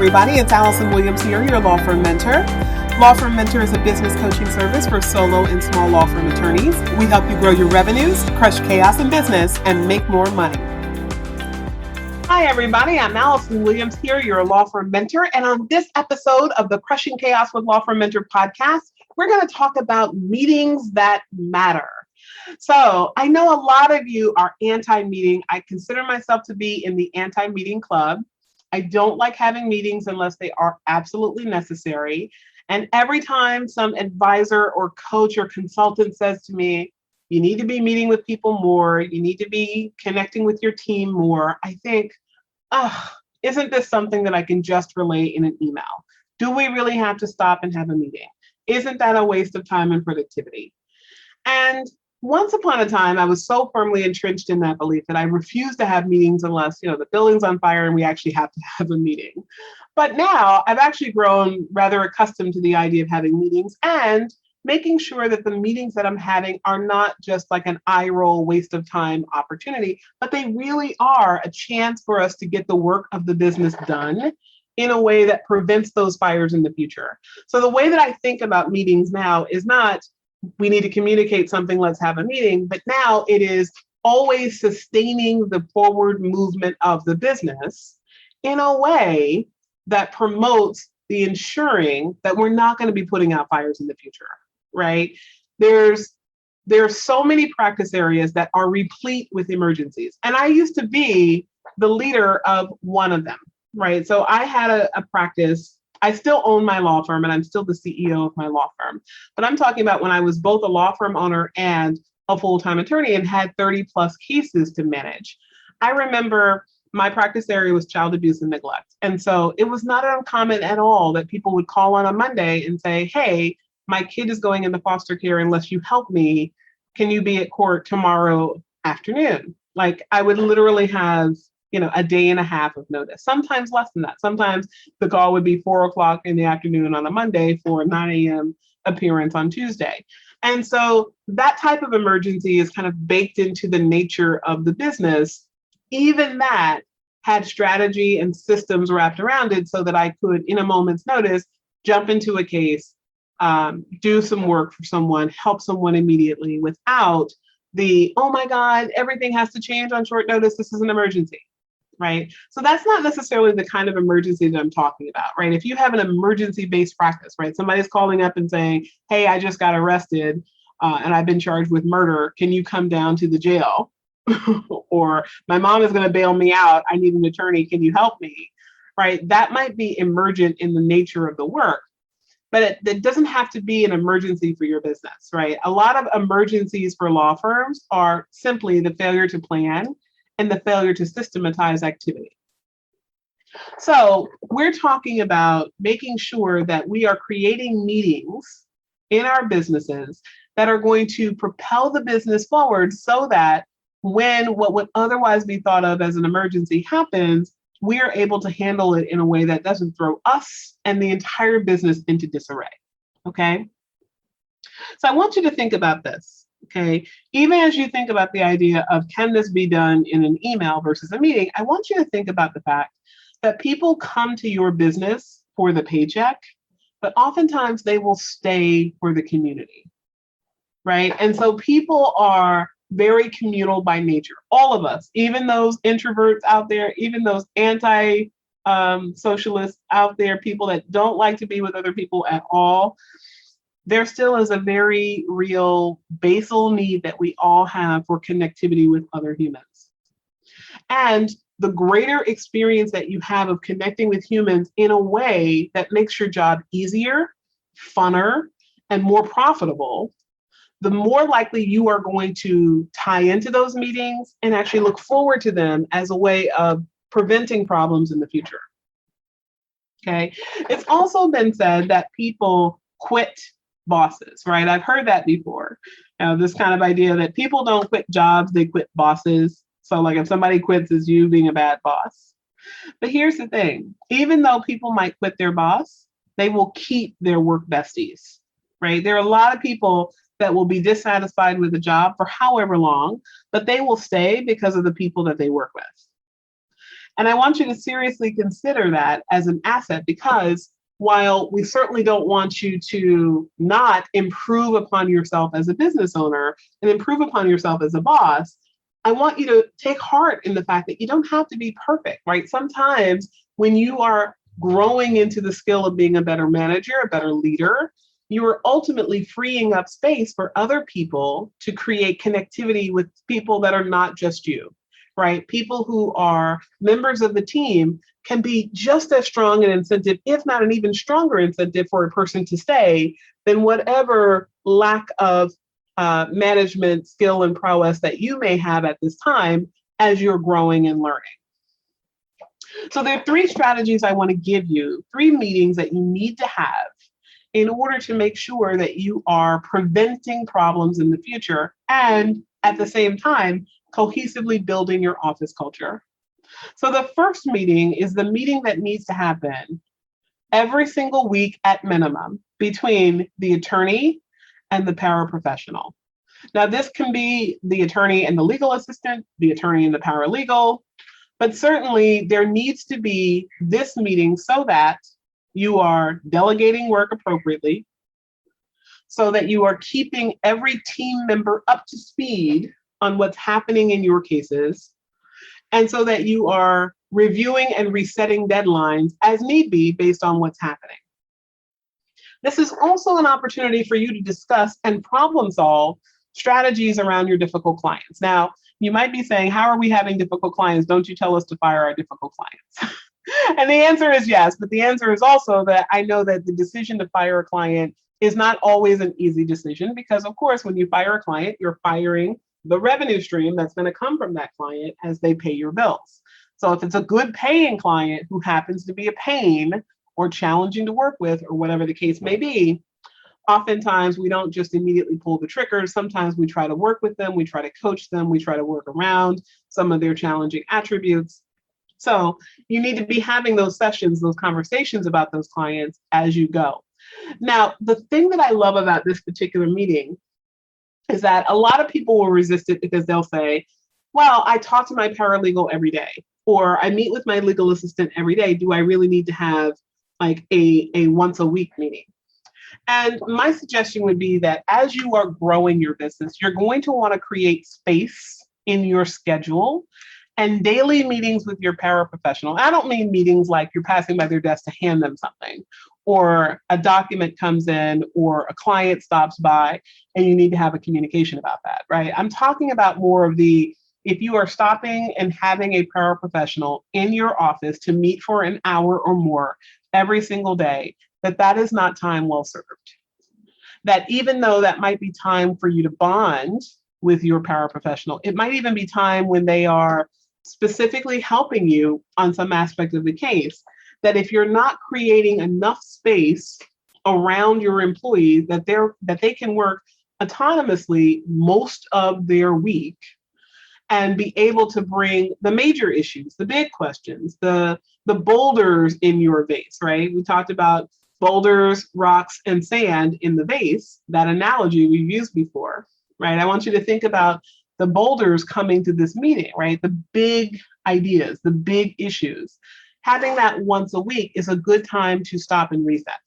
everybody. It's Allison Williams here, your law firm mentor. Law Firm Mentor is a business coaching service for solo and small law firm attorneys. We help you grow your revenues, crush chaos in business, and make more money. Hi, everybody. I'm Allison Williams here, your law firm mentor. And on this episode of the Crushing Chaos with Law Firm Mentor podcast, we're going to talk about meetings that matter. So I know a lot of you are anti-meeting. I consider myself to be in the anti-meeting club. I don't like having meetings unless they are absolutely necessary. And every time some advisor or coach or consultant says to me, you need to be meeting with people more, you need to be connecting with your team more, I think, isn't this something that I can just relay in an email? Do we really have to stop and have a meeting? Isn't that a waste of time and productivity? And once upon a time, I was so firmly entrenched in that belief that I refused to have meetings unless, the building's on fire and we actually have to have a meeting. But now I've actually grown rather accustomed to the idea of having meetings and making sure that the meetings that I'm having are not just like an eye roll waste of time opportunity, but they really are a chance for us to get the work of the business done in a way that prevents those fires in the future. So the way that I think about meetings now is not, we need to communicate something, let's have a meeting, but now it is always sustaining the forward movement of the business in a way that promotes the ensuring that we're not going to be putting out fires in the future, right? There are so many practice areas that are replete with emergencies. And I used to be the leader of one of them, right? So I had a practice. I still own my law firm and I'm still the CEO of my law firm. But I'm talking about when I was both a law firm owner and a full-time attorney and had 30 plus cases to manage. I remember my practice area was child abuse and neglect. And so it was not uncommon at all that people would call on a Monday and say, hey, my kid is going into foster care unless you help me. Can you be at court tomorrow afternoon? Like I would literally have a day and a half of notice, sometimes less than that. Sometimes the call would be 4:00 in the afternoon on a Monday for a 9 a.m. appearance on Tuesday. And so that type of emergency is kind of baked into the nature of the business. Even that had strategy and systems wrapped around it so that I could, in a moment's notice, jump into a case, do some work for someone, help someone immediately without the, oh my God, everything has to change on short notice. This is an emergency. Right. So that's not necessarily the kind of emergency that I'm talking about, right? If you have an emergency-based practice, right? Somebody's calling up and saying, hey, I just got arrested and I've been charged with murder. Can you come down to the jail? Or my mom is going to bail me out. I need an attorney. Can you help me? Right. That might be emergent in the nature of the work, but it doesn't have to be an emergency for your business, right? A lot of emergencies for law firms are simply the failure to plan and the failure to systematize activity. So we're talking about making sure that we are creating meetings in our businesses that are going to propel the business forward so that when what would otherwise be thought of as an emergency happens, we are able to handle it in a way that doesn't throw us and the entire business into disarray, okay? So I want you to think about this. Okay, even as you think about the idea of can this be done in an email versus a meeting, I want you to think about the fact that people come to your business for the paycheck, but oftentimes they will stay for the community, right? And so people are very communal by nature. All of us, even those introverts out there, even those anti-socialists out there, people that don't like to be with other people at all, there still is a very real basal need that we all have for connectivity with other humans. And the greater experience that you have of connecting with humans in a way that makes your job easier, funner, and more profitable, the more likely you are going to tie into those meetings and actually look forward to them as a way of preventing problems in the future. Okay. It's also been said that people quit bosses, right? I've heard that before. This kind of idea that people don't quit jobs, they quit bosses. So like if somebody quits, it's you being a bad boss. But here's the thing, even though people might quit their boss, they will keep their work besties, right? There are a lot of people that will be dissatisfied with a job for however long, but they will stay because of the people that they work with. And I want you to seriously consider that as an asset, because while we certainly don't want you to not improve upon yourself as a business owner and improve upon yourself as a boss, I want you to take heart in the fact that you don't have to be perfect, right? Sometimes when you are growing into the skill of being a better manager, a better leader, you are ultimately freeing up space for other people to create connectivity with people that are not just you, right? People who are members of the team can be just as strong an incentive, if not an even stronger incentive for a person to stay than whatever lack of management skill and prowess that you may have at this time as you're growing and learning. So there are three strategies I want to give you, three meetings that you need to have in order to make sure that you are preventing problems in the future and at the same time, cohesively building your office culture. So the first meeting is the meeting that needs to happen every single week at minimum between the attorney and the paraprofessional. Now, this can be the attorney and the legal assistant, the attorney and the paralegal, but certainly there needs to be this meeting so that you are delegating work appropriately, so that you are keeping every team member up to speed on what's happening in your cases, and so that you are reviewing and resetting deadlines as need be based on what's happening. This is also an opportunity for you to discuss and problem solve strategies around your difficult clients. Now, you might be saying, how are we having difficult clients? Don't you tell us to fire our difficult clients? And the answer is yes, but the answer is also that I know that the decision to fire a client is not always an easy decision, because of course, when you fire a client, you're firing the revenue stream that's going to come from that client as they pay your bills. So if it's a good paying client who happens to be a pain or challenging to work with, or whatever the case may be, oftentimes we don't just immediately pull the trigger. Sometimes we try to work with them, we try to coach them, we try to work around some of their challenging attributes. So you need to be having those sessions, those conversations about those clients as you go. Now, the thing that I love about this particular meeting is that a lot of people will resist it because they'll say, well, I talk to my paralegal every day, or I meet with my legal assistant every day. Do I really need to have like a once a week meeting? And my suggestion would be that as you are growing your business, you're going to want to create space in your schedule and daily meetings with your paraprofessional. I don't mean meetings like you're passing by their desk to hand them something, or a document comes in, or a client stops by and you need to have a communication about that, right? I'm talking about more of the, if you are stopping and having a paraprofessional in your office to meet for an hour or more every single day, that is not time well served. That even though that might be time for you to bond with your paraprofessional, it might even be time when they are specifically helping you on some aspect of the case, that if you're not creating enough space around your employees that they can work autonomously most of their week and be able to bring the major issues, the big questions, the boulders in your vase, right? We talked about boulders, rocks, and sand in the vase, that analogy we've used before, right? I want you to think about the boulders coming to this meeting, right? The big ideas, the big issues. Having that once a week is a good time to stop and reset.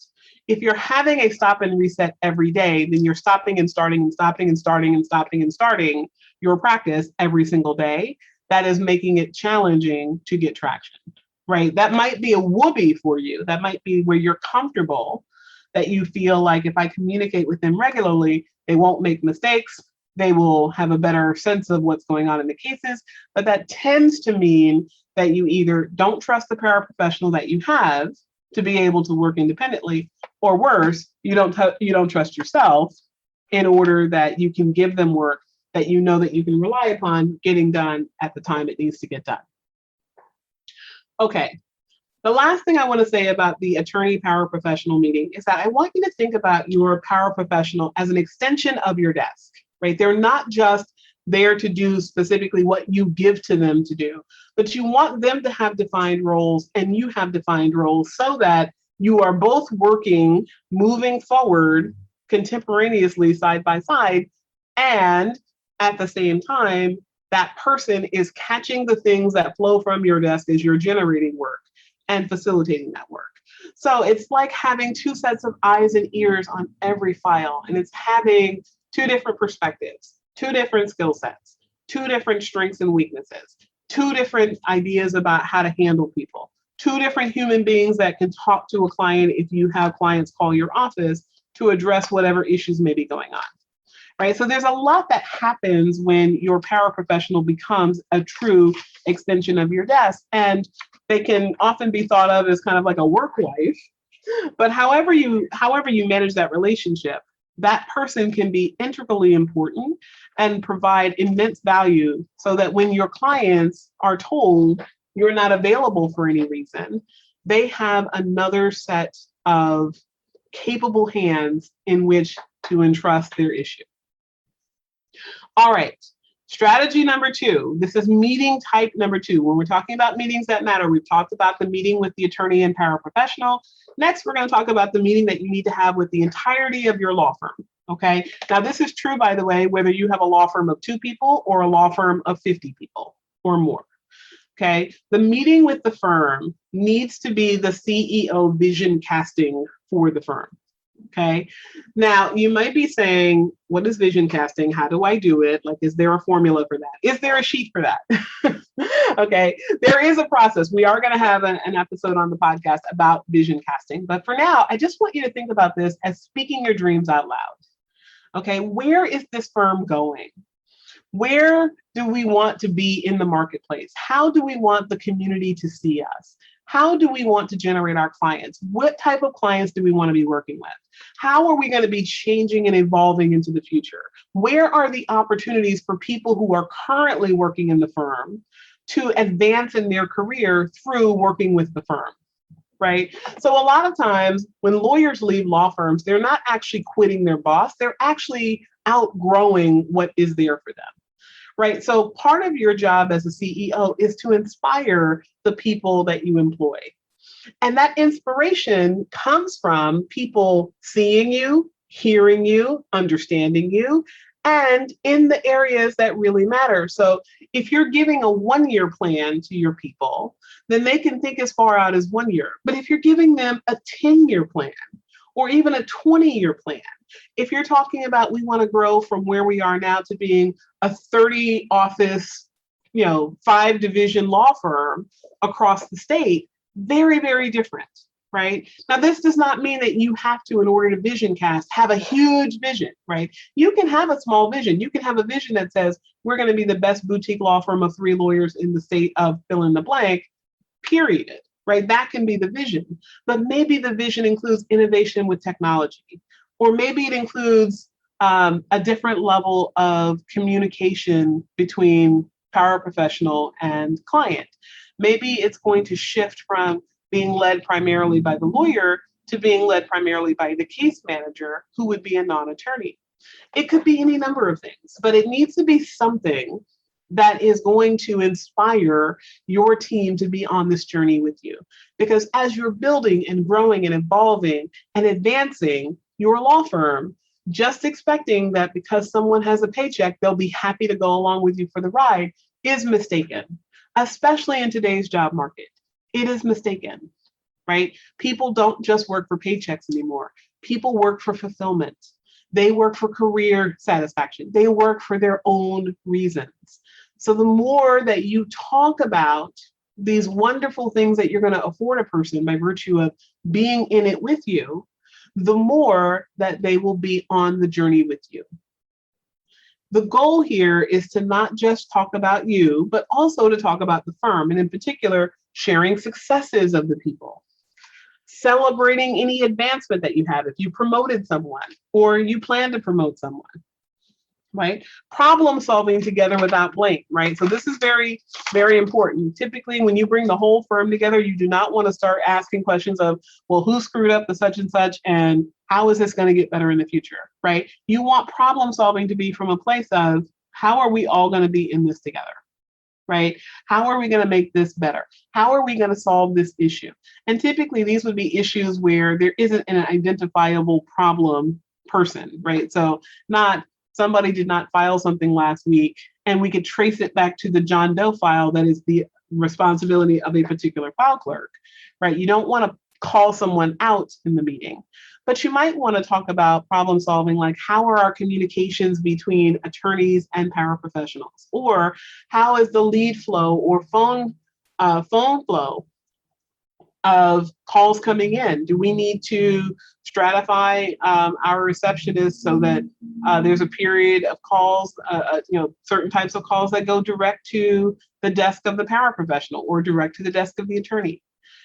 If you're having a stop and reset every day, then you're stopping and starting and stopping and starting and stopping and starting your practice every single day. That is making it challenging to get traction, right? That might be a whoopee for you. That might be where you're comfortable, that you feel like if I communicate with them regularly, they won't make mistakes. They will have a better sense of what's going on in the cases. But that tends to mean that you either don't trust the paraprofessional that you have to be able to work independently, or worse, you don't trust yourself in order that you can give them work that you know that you can rely upon getting done at the time it needs to get done. Okay, the last thing I want to say about the attorney paraprofessional meeting is that I want you to think about your paraprofessional as an extension of your desk, right? They're not just there to do specifically what you give to them to do, but you want them to have defined roles and you have defined roles so that you are both working, moving forward contemporaneously side by side, and at the same time, that person is catching the things that flow from your desk as you're generating work and facilitating that work. So it's like having two sets of eyes and ears on every file, and it's having two different perspectives, two different skill sets, two different strengths and weaknesses, two different ideas about how to handle people, two different human beings that can talk to a client if you have clients call your office to address whatever issues may be going on. Right. So there's a lot that happens when your paraprofessional becomes a true extension of your desk. And they can often be thought of as kind of like a work wife. But however you manage that relationship, that person can be integrally important and provide immense value so that when your clients are told you're not available for any reason, they have another set of capable hands in which to entrust their issue. All right, strategy number 2. This is meeting type number 2. When we're talking about meetings that matter, we've talked about the meeting with the attorney and paraprofessional. Next, we're going to talk about the meeting that you need to have with the entirety of your law firm. Okay, now this is true, by the way, whether you have a law firm of 2 people or a law firm of 50 people or more. Okay, the meeting with the firm needs to be the CEO vision casting for the firm. Okay. Now you might be saying, what is vision casting? How do I do it? Like, is there a formula for that? Is there a sheet for that? Okay. There is a process. We are going to have an episode on the podcast about vision casting. But for now, I just want you to think about this as speaking your dreams out loud. Okay. Where is this firm going? Where do we want to be in the marketplace? How do we want the community to see us? How do we want to generate our clients? What type of clients do we want to be working with? How are we going to be changing and evolving into the future? Where are the opportunities for people who are currently working in the firm to advance in their career through working with the firm? Right? So a lot of times when lawyers leave law firms, they're not actually quitting their boss. They're actually outgrowing what is there for them. Right. So part of your job as a CEO is to inspire the people that you employ. And that inspiration comes from people seeing you, hearing you, understanding you, and in the areas that really matter. So if you're giving a 1-year plan to your people, then they can think as far out as 1 year. But if you're giving them a 10-year plan or even a 20-year plan, if you're talking about we want to grow from where we are now to being a 30 office, 5 division law firm across the state, very, very different, right? Now, this does not mean that you have to, in order to vision cast, have a huge vision, right? You can have a small vision. You can have a vision that says, we're going to be the best boutique law firm of 3 lawyers in the state of fill in the blank, period, right? That can be the vision. But maybe the vision includes innovation with technology. Or maybe it includes a different level of communication between paraprofessional and client. Maybe it's going to shift from being led primarily by the lawyer to being led primarily by the case manager, who would be a non-attorney. It could be any number of things, but it needs to be something that is going to inspire your team to be on this journey with you. Because as you're building and growing and evolving and advancing your law firm, just expecting that because someone has a paycheck, they'll be happy to go along with you for the ride is mistaken, especially in today's job market. It is mistaken, right? People don't just work for paychecks anymore. People work for fulfillment. They work for career satisfaction. They work for their own reasons. So the more that you talk about these wonderful things that you're going to afford a person by virtue of being in it with you, the more that they will be on the journey with you. The goal here is to not just talk about you, but also to talk about the firm, and in particular, sharing successes of the people, celebrating any advancement that you have if you promoted someone or you plan to promote someone, right? Problem solving together without blame, right? So this is very, very important. Typically, when you bring the whole firm together, you do not want to start asking questions of, well, who screwed up the such and such, and how is this going to get better in the future, right? You want problem solving to be from a place of, how are we all going to be in this together, right? How are we going to make this better? How are we going to solve this issue? And typically, these would be issues where there isn't an identifiable problem person, right? So not somebody did not file something last week, and we could trace it back to the John Doe file that is the responsibility of a particular file clerk, right? You don't want to call someone out in the meeting, but you might want to talk about problem solving, like how are our communications between attorneys and paraprofessionals, or how is the lead flow or phone flow of calls coming in? Do we need to stratify our receptionists so that there's a period of calls, certain types of calls that go direct to the desk of the paraprofessional or direct to the desk of the attorney,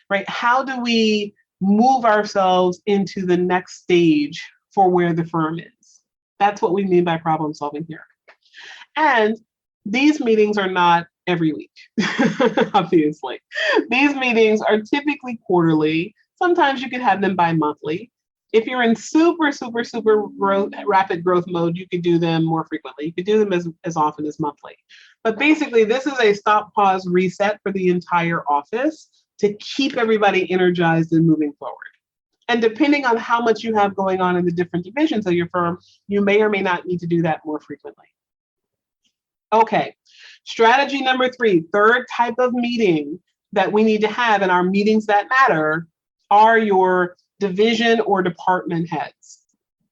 right? How do we move ourselves into the next stage for where the firm is? That's what we mean by problem solving here. And these meetings are not every week, obviously. These meetings are typically quarterly. Sometimes you could have them bi-monthly. If you're in super rapid growth mode, you could do them more frequently. You could do them as often as monthly. But basically, this is a stop, pause, reset for the entire office to keep everybody energized and moving forward. And depending on how much you have going on in the different divisions of your firm, you may or may not need to do that more frequently. Okay, strategy number 3, third type of meeting that we need to have in our meetings that matter are your division or department heads.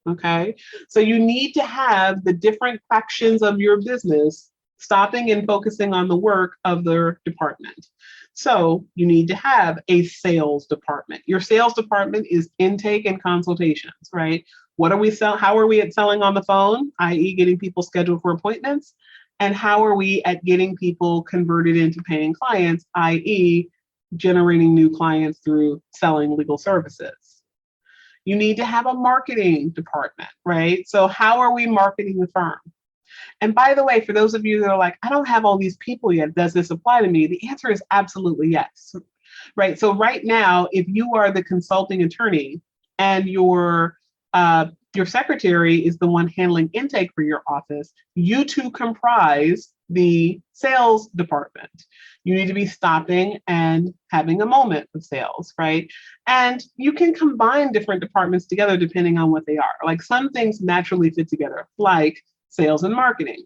Okay, so you need to have the different factions of your business stopping and focusing on the work of their department. So you need to have a sales department. Your sales department is intake and consultations, right? What are we selling? How are we at selling on the phone, i.e. getting people scheduled for appointments? And how are we at getting people converted into paying clients, i.e. generating new clients through selling legal services? You need to have a marketing department, right? So how are we marketing the firm? And by the way, for those of you that are like, I don't have all these people yet, does this apply to me? The answer is absolutely yes, right? So right now, if you are the consulting attorney and your secretary is the one handling intake for your office, you two comprise the sales department. You need to be stopping and having a moment with sales, right? And you can combine different departments together depending on what they are. Like some things naturally fit together, like sales and marketing.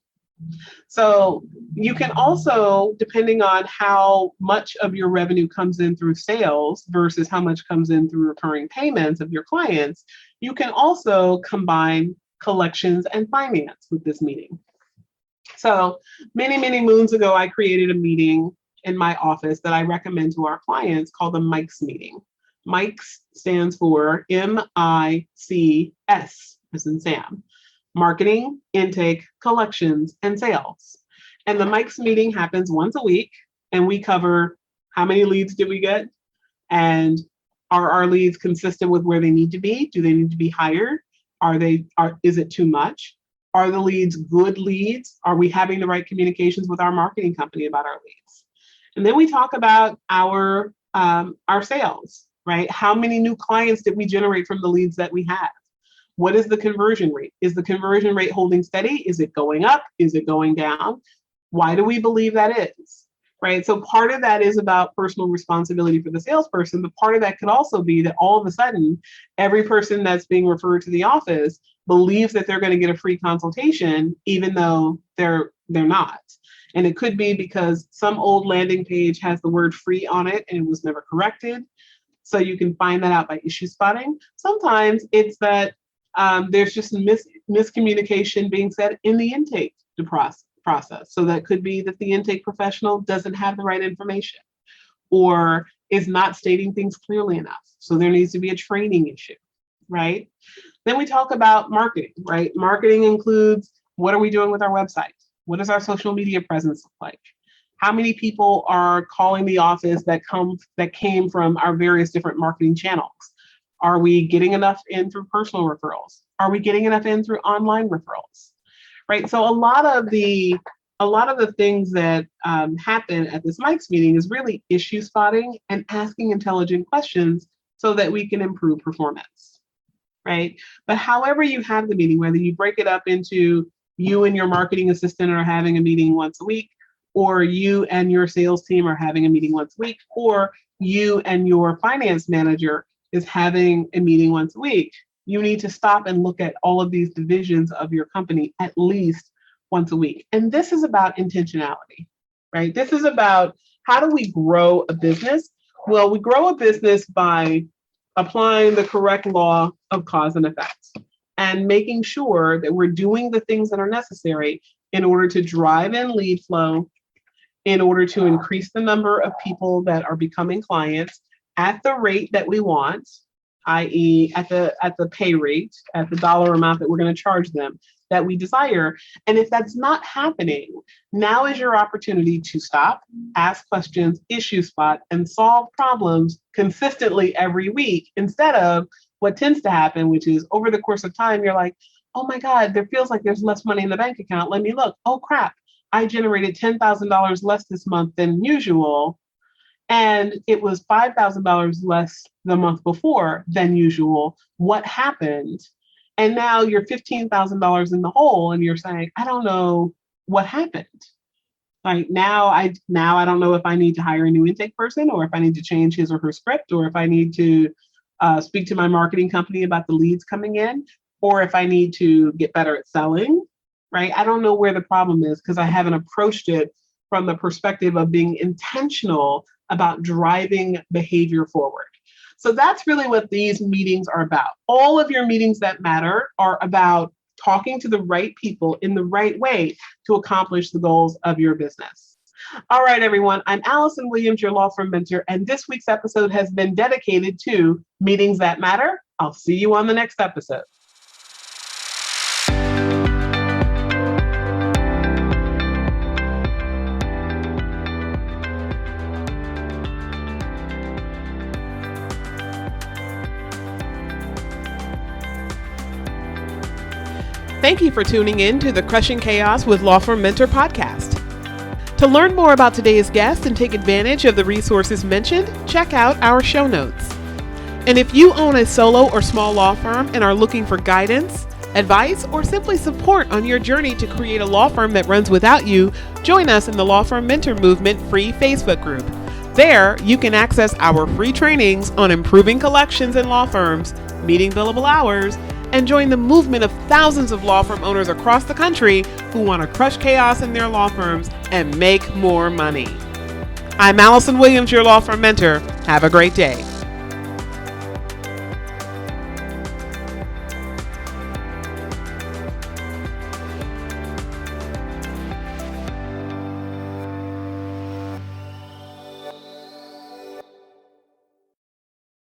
So you can also, depending on how much of your revenue comes in through sales versus how much comes in through recurring payments of your clients, you can also combine collections and finance with this meeting. So many moons ago, I created a meeting in my office that I recommend to our clients called the Mike's meeting. Mike's stands for MICS, as in Sam. Marketing, intake, collections, and sales. And the Mike's meeting happens once a week, and we cover how many leads did we get, and are our leads consistent with where they need to be? Do they need to be higher? Is it too much? Are the leads good leads? Are we having the right communications with our marketing company about our leads? And then we talk about our sales, right? How many new clients did we generate from the leads that we have? What is the conversion rate? Is the conversion rate holding steady? Is it going up? Is it going down? Why do we believe that is? Right? So part of that is about personal responsibility for the salesperson, but part of that could also be that all of a sudden, every person that's being referred to the office believes that they're going to get a free consultation, even though they're not. And it could be because some old landing page has the word free on it and it was never corrected. So you can find that out by issue spotting. Sometimes it's that there's just miscommunication being said in the intake process. So that could be that the intake professional doesn't have the right information or is not stating things clearly enough. So there needs to be a training issue, right? Then we talk about marketing, right? Marketing includes, what are we doing with our website? What does our social media presence look like? How many people are calling the office that came from our various different marketing channels? Are we getting enough in through personal referrals? Are we getting enough in through online referrals? Right. So a lot of the things that happen at this Mike's meeting is really issue spotting and asking intelligent questions so that we can improve performance. Right. But however you have the meeting, whether you break it up into you and your marketing assistant are having a meeting once a week, or you and your sales team are having a meeting once a week, or you and your finance manager is having a meeting once a week, You need to stop and look at all of these divisions of your company at least once a week. And this is about intentionality, right? This is about how do we grow a business? Well, we grow a business by applying the correct law of cause and effect and making sure that we're doing the things that are necessary in order to drive in lead flow, in order to increase the number of people that are becoming clients at the rate that we want, i.e. at the pay rate, at the dollar amount that we're going to charge them that we desire. And if that's not happening, now is your opportunity to stop, ask questions, issue spot, and solve problems consistently every week instead of what tends to happen, which is over the course of time, you're like, oh my God, there feels like there's less money in the bank account. Let me look. Oh crap. I generated $10,000 less this month than usual. And it was $5,000 less the month before than usual. What happened? And now you're $15,000 in the hole and you're saying, I don't know what happened. Like now I don't know if I need to hire a new intake person or if I need to change his or her script or if I need to speak to my marketing company about the leads coming in or if I need to get better at selling, right? I don't know where the problem is because I haven't approached it from the perspective of being intentional about driving behavior forward. So that's really what these meetings are about. All of your meetings that matter are about talking to the right people in the right way to accomplish the goals of your business. All right, everyone. I'm Allison Williams, your law firm mentor, and this week's episode has been dedicated to meetings that matter. I'll see you on the next episode. Thank you for tuning in to the Crushing Chaos with Law Firm Mentor podcast. To learn more about today's guest and take advantage of the resources mentioned, check out our show notes. And if you own a solo or small law firm and are looking for guidance, advice, or simply support on your journey to create a law firm that runs without you, join us in the Law Firm Mentor Movement free Facebook group. There, you can access our free trainings on improving collections in law firms, meeting billable hours, and join the movement of thousands of law firm owners across the country who want to crush chaos in their law firms and make more money. I'm Allison Williams, your law firm mentor. Have a great day.